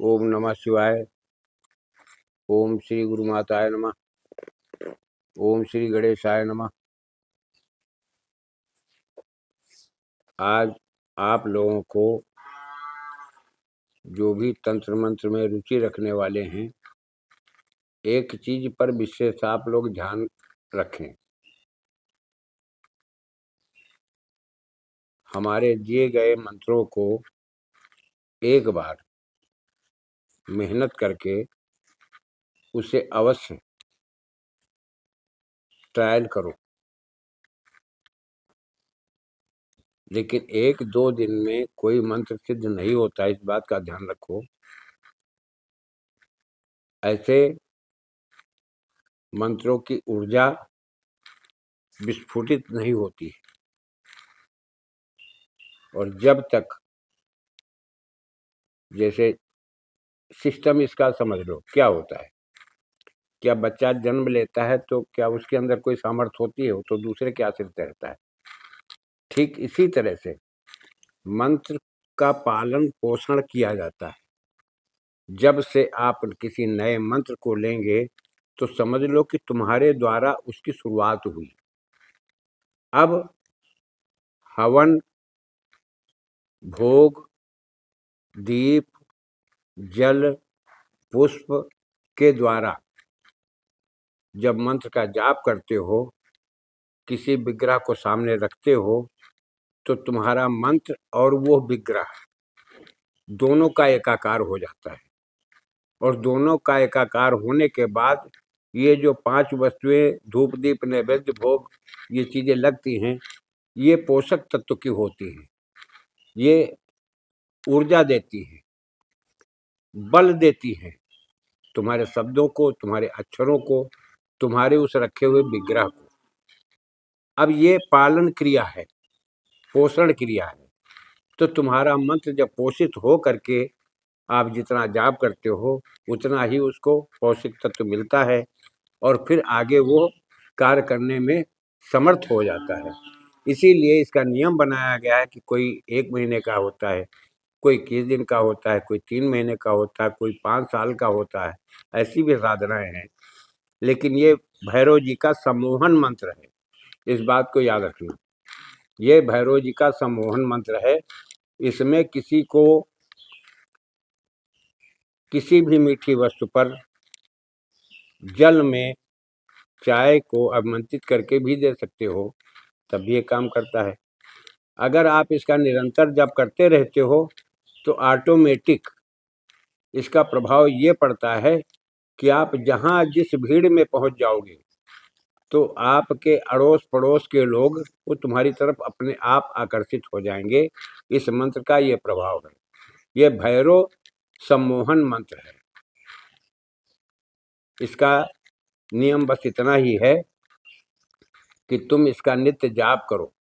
ओम नमः शिवाय। ओम श्री गुरु माताय नमः। ओम श्री गणेशाय नमः। आज आप लोगों को जो भी तंत्र मंत्र में रुचि रखने वाले हैं, एक चीज पर विशेष आप लोग ध्यान रखें। हमारे दिए गए मंत्रों को एक बार मेहनत करके उसे अवश्य ट्रायल करो, लेकिन 1-2 दिन में कोई मंत्र सिद्ध नहीं होता, इस बात का ध्यान रखो। ऐसे मंत्रों की ऊर्जा विस्फोटित नहीं होती है। और जब तक, जैसे सिस्टम इसका समझ लो क्या होता है। क्या बच्चा जन्म लेता है तो क्या उसके अंदर कोई सामर्थ्य होती है? वो तो दूसरे के आश्रित रहता है। ठीक इसी तरह से मंत्र का पालन पोषण किया जाता है। जब से आप किसी नए मंत्र को लेंगे तो समझ लो कि तुम्हारे द्वारा उसकी शुरुआत हुई। अब हवन, भोग, दीप, जल, पुष्प के द्वारा जब मंत्र का जाप करते हो, किसी विग्रह को सामने रखते हो, तो तुम्हारा मंत्र और वो विग्रह दोनों का एकाकार हो जाता है। और दोनों का एकाकार होने के बाद ये जो 5 वस्तुएं धूप, दीप, नैवेद्य, भोग, ये चीजें लगती हैं, ये पोषक तत्व की होती हैं। ये ऊर्जा देती हैं, बल देती हैं तुम्हारे शब्दों को, तुम्हारे अक्षरों को, तुम्हारे उस रखे हुए विग्रह को। अब ये पालन क्रिया है, पोषण क्रिया है। तो तुम्हारा मंत्र जब पोषित हो करके आप जितना जाप करते हो, उतना ही उसको पौष्टिक तत्व मिलता है और फिर आगे वो कार्य करने में समर्थ हो जाता है। इसीलिए इसका नियम बनाया गया है कि कोई 1 महीने का होता है, कोई 21 दिन का होता है, कोई 3 महीने का होता है, कोई 5 साल का होता है। ऐसी भी साधनाएं हैं, लेकिन ये भैरव जी का सम्मोहन मंत्र है, इस बात को याद रखना। ये भैरव जी का सम्मोहन मंत्र है। इसमें किसी को किसी भी मीठी वस्तु पर जल में चाय को आमंत्रित करके भी दे सकते हो, तब भी ये काम करता है। अगर आप इसका निरंतर जप करते रहते हो तो ऑटोमेटिक इसका प्रभाव ये पड़ता है कि आप जहाँ जिस भीड़ में पहुंच जाओगे तो आपके अड़ोस पड़ोस के लोग वो तुम्हारी तरफ अपने आप आकर्षित हो जाएंगे। इस मंत्र का ये प्रभाव है। ये भैरव सम्मोहन मंत्र है। इसका नियम बस इतना ही है कि तुम इसका नित्य जाप करो।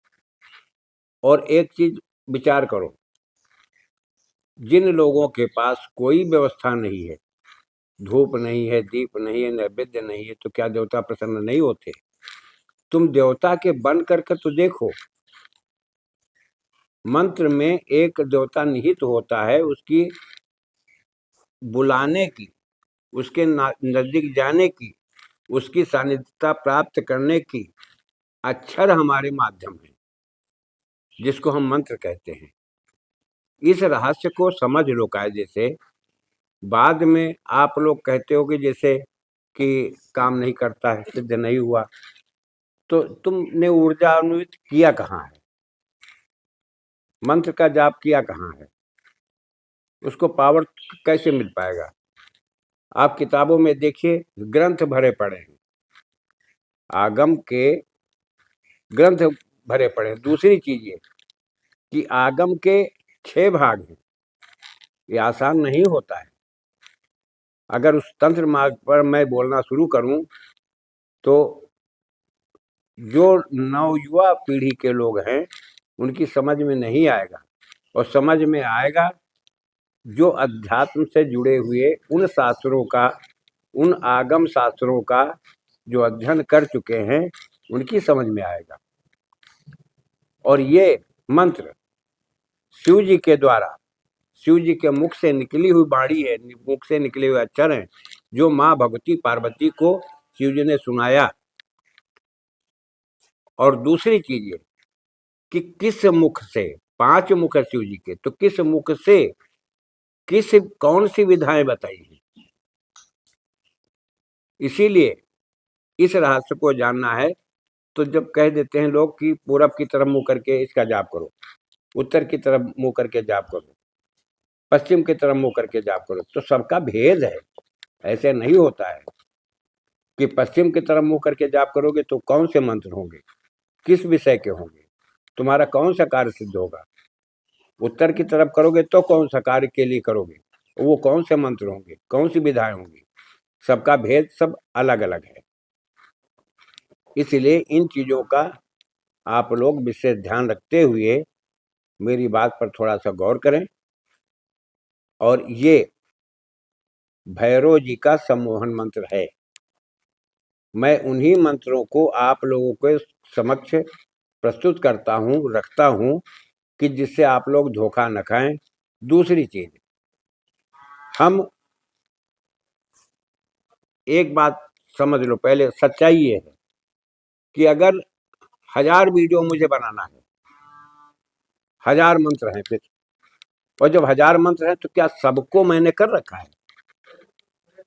और एक चीज विचार करो, जिन लोगों के पास कोई व्यवस्था नहीं है, धूप नहीं है, दीप नहीं है, नैवेद्य नहीं है, तो क्या देवता प्रसन्न नहीं होते? तुम देवता के बन करके तो देखो। मंत्र में एक देवता निहित होता है, उसकी बुलाने की, उसके नजदीक जाने की, उसकी सानिध्यता प्राप्त करने की अक्षर हमारे माध्यम है, जिसको हम मंत्र कहते हैं। इस रहस्य को समझ लो। कायदे से बाद में आप लोग कहते हो कि जैसे कि काम नहीं करता है, सिद्ध नहीं हुआ, तो तुमने ऊर्जान्वित किया कहाँ है? मंत्र का जाप किया कहाँ है? उसको पावर कैसे मिल पाएगा? आप किताबों में देखिए, ग्रंथ भरे पड़े हैं, आगम के ग्रंथ भरे पड़े हैं। दूसरी चीज ये कि आगम के 6 भाग हैं, ये आसान नहीं होता है। अगर उस तंत्र मार्ग पर मैं बोलना शुरू करूं तो जो नवयुवा पीढ़ी के लोग हैं उनकी समझ में नहीं आएगा। और समझ में आएगा जो अध्यात्म से जुड़े हुए उन शास्त्रों का, उन आगम शास्त्रों का जो अध्ययन कर चुके हैं, उनकी समझ में आएगा। और ये मंत्र शिव जी के द्वारा शिव जी के मुख से निकली हुई वाणी है, मुख से निकले हुए अक्षर हैं, जो माँ भगवती पार्वती को शिव जी ने सुनाया। और दूसरी चीज ये कि किस मुख से, 5 मुख है शिव जी के, तो किस मुख से कौन सी विधाएं बताई हैं। इसीलिए इस रहस्य को जानना है तो जब कह देते हैं लोग कि पूरब की तरफ मुंह करके इसका जाप करो, उत्तर की तरफ मुंह करके जाप करो, पश्चिम की तरफ मुंह करके जाप करो, तो सबका भेद है। ऐसे नहीं होता है कि पश्चिम की तरफ मुंह करके जाप करोगे तो कौन से मंत्र होंगे, किस विषय के होंगे, तुम्हारा कौन सा कार्य सिद्ध होगा। उत्तर की तरफ करोगे तो कौन सा कार्य के लिए करोगे, वो कौन से मंत्र होंगे, कौन सी विधाएं होंगी, सबका भेद सब अलग अलग है। इसलिए इन चीजों का आप लोग विशेष ध्यान रखते हुए मेरी बात पर थोड़ा सा गौर करें। और ये भैरव जी का सम्मोहन मंत्र है। मैं उन्हीं मंत्रों को आप लोगों के समक्ष प्रस्तुत करता हूँ, रखता हूँ कि जिससे आप लोग धोखा न खाएं। दूसरी चीज, हम एक बात समझ लो, पहले सच्चाई ये है कि अगर 1000 वीडियो मुझे बनाना है, 1000 मंत्र हैं फिर, और जब 1000 मंत्र हैं तो क्या सबको मैंने कर रखा है?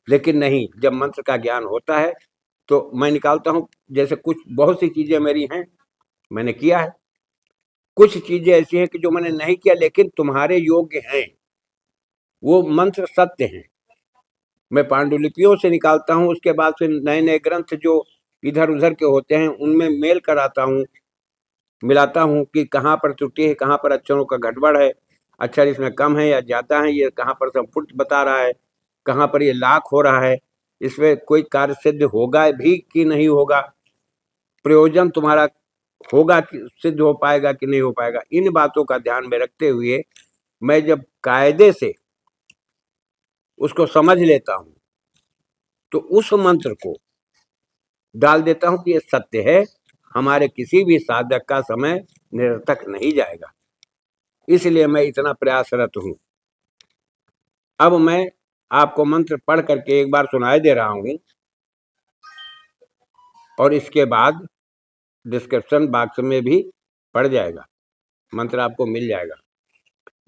लेकिन नहीं, जब मंत्र का ज्ञान होता है तो मैं निकालता हूँ। जैसे कुछ बहुत सी चीजें मेरी हैं, मैंने किया है, कुछ चीजें ऐसी हैं कि जो मैंने नहीं किया लेकिन तुम्हारे योग्य हैं, वो मंत्र सत्य हैं, मैं पांडुलिपियों से निकालता हूँ। उसके बाद फिर नए नए ग्रंथ जो इधर उधर के होते हैं उनमें मेल कराता हूँ, मिलाता हूँ कि कहाँ पर त्रुटि है, कहाँ पर अक्षरों का गड़बड़ है, अक्षर इसमें कम है या ज़्यादा है, ये कहाँ पर संपुट बता रहा है, कहाँ पर ये लाख हो रहा है, इसमें कोई कार्य सिद्ध होगा भी कि नहीं होगा, प्रयोजन तुम्हारा होगा कि सिद्ध हो पाएगा कि नहीं हो पाएगा। इन बातों का ध्यान में रखते हुए मैं जब कायदे से उसको समझ लेता हूँ तो उस मंत्र को डाल देता हूँ कि ये सत्य है, हमारे किसी भी साधक का समय निरर्थक नहीं जाएगा। इसलिए मैं इतना प्रयासरत हूँ। अब मैं आपको मंत्र पढ़ करके एक बार सुनाई दे रहा हूँ और इसके बाद डिस्क्रिप्शन बॉक्स में भी पड़ जाएगा, मंत्र आपको मिल जाएगा।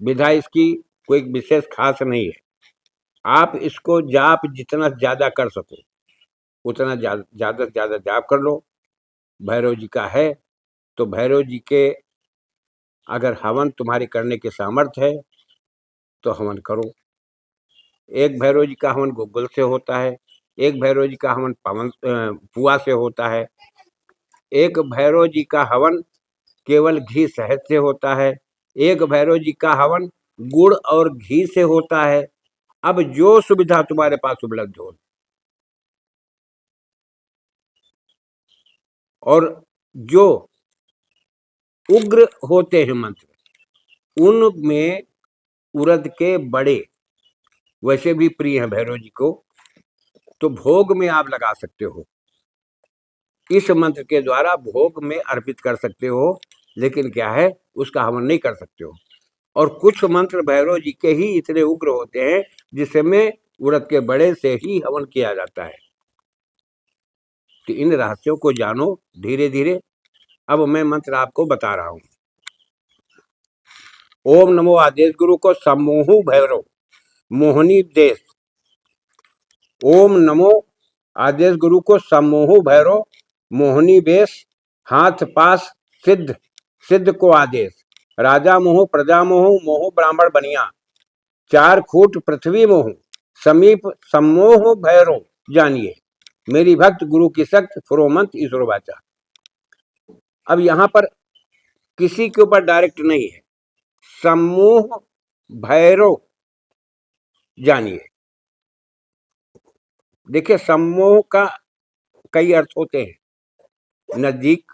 विधा इसकी कोई विशेष खास नहीं है, आप इसको जाप जितना ज़्यादा कर सको उतना ज़्यादा से ज़्यादा जाप कर लो। भैरव जी का है तो भैरव जी के अगर हवन तुम्हारी करने की सामर्थ्य है तो हवन करो। एक भैरव जी का हवन गुग्गल से होता है, एक भैरव जी का हवन पुआ से होता है, एक भैरव जी का हवन केवल घी शहद से होता है, एक भैरव जी का हवन गुड़ और घी से होता है। अब जो सुविधा तुम्हारे पास उपलब्ध हो, और जो उग्र होते हैं मंत्र उनमें उड़द के बड़े वैसे भी प्रिय हैं भैरव जी को, तो भोग में आप लगा सकते हो, इस मंत्र के द्वारा भोग में अर्पित कर सकते हो, लेकिन क्या है उसका हवन नहीं कर सकते हो। और कुछ मंत्र भैरव जी के ही इतने उग्र होते हैं जिसमें उड़द के बड़े से ही हवन किया जाता है। तो इन रहस्यों को जानो धीरे धीरे। अब मैं मंत्र आपको बता रहा हूं। ओम नमो आदेश गुरु को सम्मोहु भैरव मोहनी देश। ओम नमो आदेश गुरु को सम्मोहु भैरव मोहनी बेश। हाथ पास सिद्ध सिद्ध को आदेश। राजा मोह प्रजा मोह मोह ब्राह्मण बनिया। 4 फूट पृथ्वी मोह समीप सम्मोह भैरव जानिए। मेरी भक्त गुरु की शक्त फुरोमंत ईश्वर वाचा। अब यहाँ पर किसी के ऊपर डायरेक्ट नहीं है, सम्मोह भैरव जानिए। देखिए सम्मोह का कई अर्थ होते हैं, नजदीक,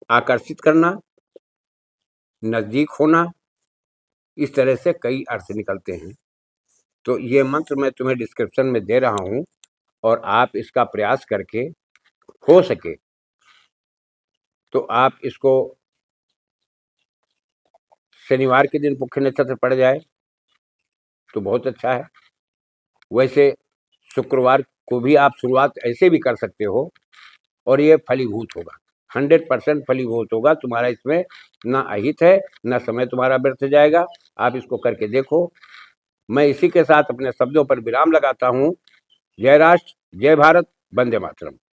आकर्षित करना, नजदीक होना, इस तरह से कई अर्थ निकलते हैं। तो ये मंत्र मैं तुम्हें डिस्क्रिप्शन में दे रहा हूं और आप इसका प्रयास करके हो सके तो आप इसको शनिवार के दिन पुष्य नक्षत्र पड़ जाए तो बहुत अच्छा है। वैसे शुक्रवार को भी आप शुरुआत ऐसे भी कर सकते हो और ये फलीभूत होगा, 100% फलीभूत होगा। तुम्हारा इसमें ना अहित है, ना समय तुम्हारा व्यर्थ जाएगा। आप इसको करके देखो। मैं इसी के साथ अपने शब्दों पर विराम लगाता हूँ। जय राष्ट्र, जय भारत, वंदे मातरम।